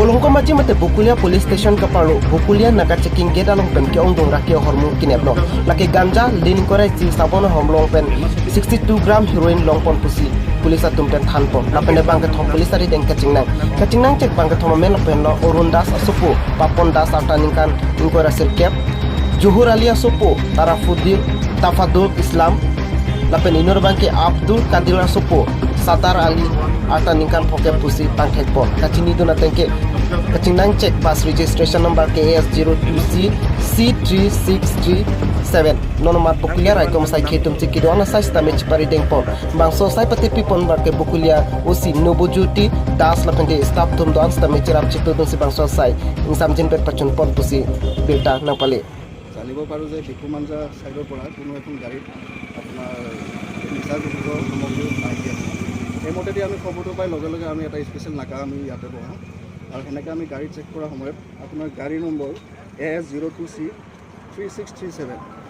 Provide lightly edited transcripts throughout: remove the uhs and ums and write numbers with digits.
Polongko maji mate Bukulia police station kapalo Bukulia naga checking gate along pen ke ongdong rakio hormu kinepno laki ganja lin korai si sabono homlong pen 62 gram heroin long pon pusi police atum pen thanpo lapene bangke thom police ari deng kachingnang cek bangke thom men pen no orundas asupu papon das ataninkan ingkora sirkep Juhur Ali asupu Tarafuddin Tafadul Islam lapen inor bangke Abdul Kadir asupu Satar Ali ataninkan poke pusi pangthekpo kachini duna tengke kachingnang check bus registration number KS02C C3637 nonomar Bukulia raikom sai khetum chikido ana sai stame chipari dengpo bangso sai pati pipon barke Bukulia osi nobojuti das lapende staff tum don stame chirap chitu dun si bangso sai insam jin pet pachun pon pusi bilta napale জানিব পাৰোঁ যে বিকুমাঞ্জা ছাইডৰ পৰা কোনো এখন গাড়ীত আপোনাৰ নিচাযুক্ত সামগ্ৰী নাইকিয়া সেইমতেদি আমি খবৰটো পাই লগে লগে আমি এটা স্পেচিয়েল নাকা আমি ইয়াতে বহাওঁ আৰু সেনেকৈ আমি গাড়ী চেক কৰাৰ সময়ত আপোনাৰ গাড়ী নম্বৰ AS02C3637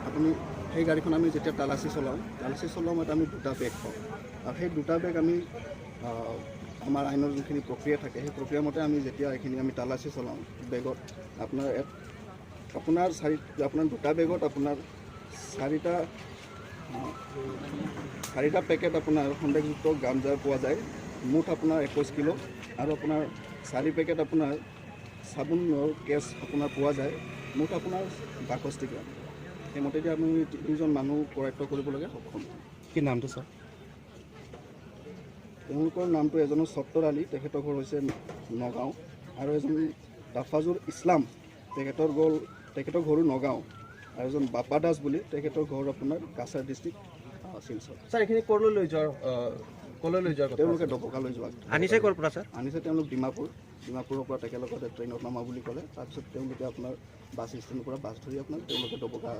আপুনি সেই গাড়ীখন আমি যেতিয়া তালাচী চলাওঁ সময়ত আমি দুটা বেগ পাওঁ আৰু সেই দুটা বেগ আমি আমাৰ আইনৰ যোনখিনি প্ৰক্ৰিয়া থাকে সেই প্ৰক্ৰিয়া মতে আমি যেতিয়া এইখিনি আমি তালাচী চলাওঁ বেগত আপোনাৰ দুটা বেগত আপোনাৰ চাৰিটা পেকেট আপোনাৰ সন্দেহযুক্ত গাঞ্জা পোৱা যায় মুঠ আপোনাৰ 21 কিলো আৰু আপোনাৰ 4 পেকেট আপোনাৰ চাবোনৰ কেছ আপোনাৰ পোৱা যায় মুঠ আপোনাৰ 62 গ্ৰাম সেইমতেদি আমি দুজন মানুহ কৰায়ত্ব কৰিবলগীয়া সক্ষম কি নামটো ছাৰ তেওঁলোকৰ নামটো এজনৰ সত্তৰ আলী তেখেতৰ ঘৰ হৈছে নগাঁও আৰু এজন তাফাজুল ইছলাম তেখেতৰ ঘৰ নগাঁও আৰু এজন বাপা দাস বুলি তেখেতৰ ঘৰ আপোনাৰ কাছাৰ ডিষ্ট্ৰিক্ট শিলচৰ ছাৰ এইখিনি ক'লৈ লৈ যোৱাৰ তেওঁলোকে ডবকা লৈ যোৱা আনিছে ক'ৰ পৰা ছাৰ আনিছে তেওঁলোক ডিমাপুৰৰ পৰা তেখেতলোকে ট্ৰেইনত নামা বুলি ক'লে তাৰপিছত তেওঁলোকে আপোনাৰ বাছ ষ্টেণ্ডৰ পৰা বাছ ধৰি আপোনাৰ তেওঁলোকে Dabaka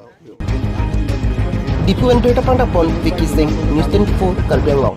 Dipu Entry Panda Pon Vicky Singh News 24 Karbi Anglong